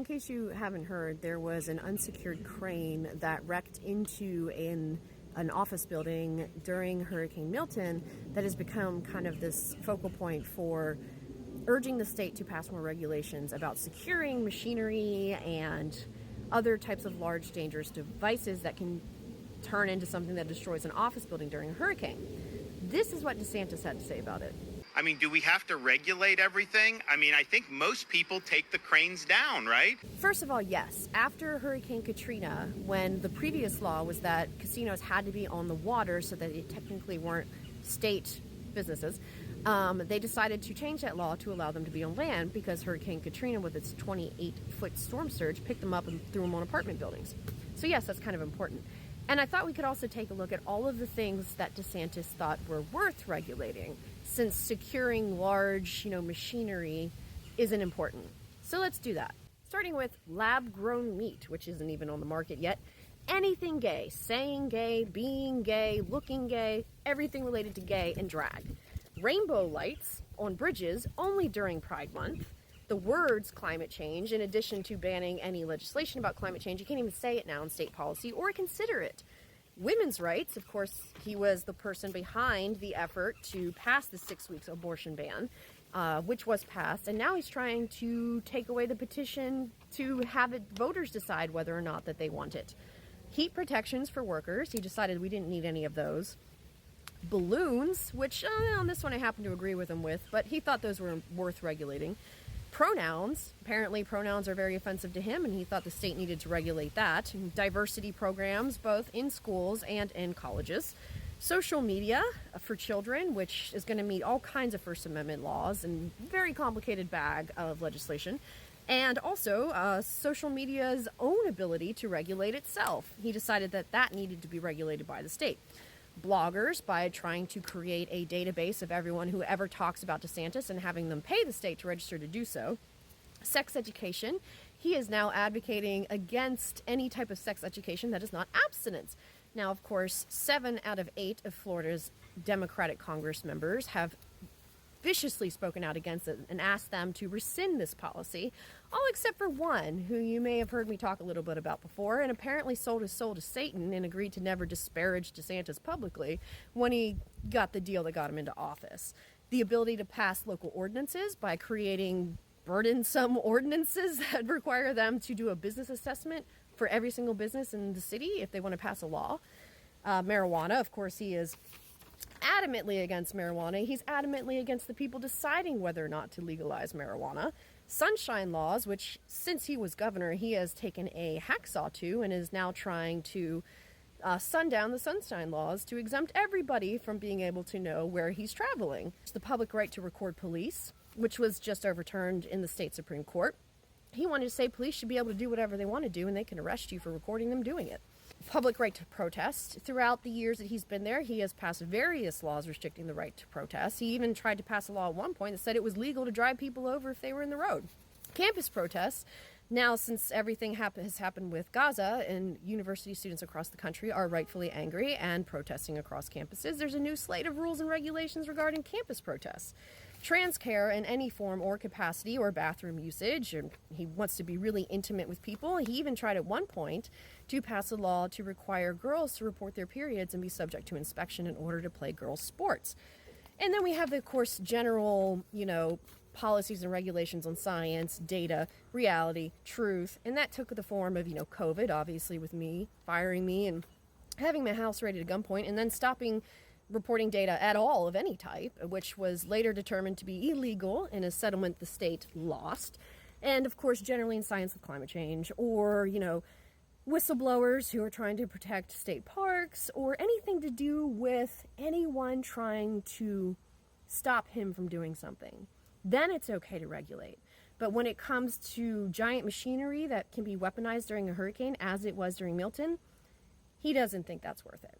In case you haven't heard, there was an unsecured crane that wrecked into an office building during Hurricane Milton that has become kind of this focal point for urging the state to pass more regulations about securing machinery and other types of large dangerous devices that can turn into something that destroys an office building during a hurricane. This is what DeSantis had to say about it. I mean, do we have to regulate everything? I mean, I think most people take the cranes down, right? First of all, yes. After Hurricane Katrina, when the previous law was that casinos had to be on the water so that they technically weren't state businesses, they decided to change that law to allow them to be on land because Hurricane Katrina, with its 28-foot storm surge, picked them up and threw them on apartment buildings. So yes, that's kind of important. And I thought we could also take a look at all of the things that DeSantis thought were worth regulating, since securing large, machinery isn't important. So let's do that. Starting with lab-grown meat, which isn't even on the market yet. Anything gay, saying gay, being gay, looking gay, everything related to gay and drag. Rainbow lights on bridges only during Pride Month. The words climate change, in addition to banning any legislation about climate change, you can't even say it now in state policy or consider it. Women's rights, of course, he was the person behind the effort to pass the 6 weeks abortion ban, which was passed, and now he's trying to take away the petition to have voters decide whether or not that they want it. Heat protections for workers, he decided we didn't need any of those. Balloons, which on this one I happen to agree with him with, but he thought those were worth regulating. Pronouns, apparently pronouns are very offensive to him, and he thought the state needed to regulate that. Diversity programs, both in schools and in colleges. Social media for children, which is going to meet all kinds of First Amendment laws and very complicated bag of legislation. And also social media's own ability to regulate itself. He decided that that needed to be regulated by the state. Bloggers, by trying to create a database of everyone who ever talks about DeSantis and having them pay the state to register to do so. Sex education, he is now advocating against any type of sex education that is not abstinence. Now, of course, 7 out of 8 of Florida's Democratic Congress members have viciously spoken out against it and asked them to rescind this policy, all except for one, who you may have heard me talk a little bit about before, and apparently sold his soul to Satan and agreed to never disparage DeSantis publicly when he got the deal that got him into office. The ability to pass local ordinances by creating burdensome ordinances that require them to do a business assessment for every single business in the city if they want to pass a law. Marijuana, of course, he is adamantly against marijuana. He's adamantly against the people deciding whether or not to legalize marijuana. Sunshine laws, which since he was governor, he has taken a hacksaw to and is now trying to sundown the sunshine laws to exempt everybody from being able to know where he's traveling. It's the public right to record police, which was just overturned in the state Supreme Court. He wanted to say police should be able to do whatever they want to do and they can arrest you for recording them doing it. Public right to protest. Throughout the years that he's been there, he has passed various laws restricting the right to protest. He even tried to pass a law at one point that said it was legal to drive people over if they were in the road. Campus protests. Now, since everything has happened with Gaza and university students across the country are rightfully angry and protesting across campuses, there's a new slate of rules and regulations regarding campus protests. Trans care in any form or capacity or bathroom usage. And he wants to be really intimate with people. He even tried at one point to pass a law to require girls to report their periods and be subject to inspection in order to play girls' sports. And then we have, of course, general, policies and regulations on science, data, reality, truth. And that took the form of, COVID, obviously, with me firing me and having my house raided at gunpoint and then stopping reporting data at all of any type, which was later determined to be illegal in a settlement the state lost. And of course, generally in science with climate change, or, whistleblowers who are trying to protect state parks, or anything to do with anyone trying to stop him from doing something. Then it's okay to regulate. But when it comes to giant machinery that can be weaponized during a hurricane, as it was during Milton, he doesn't think that's worth it.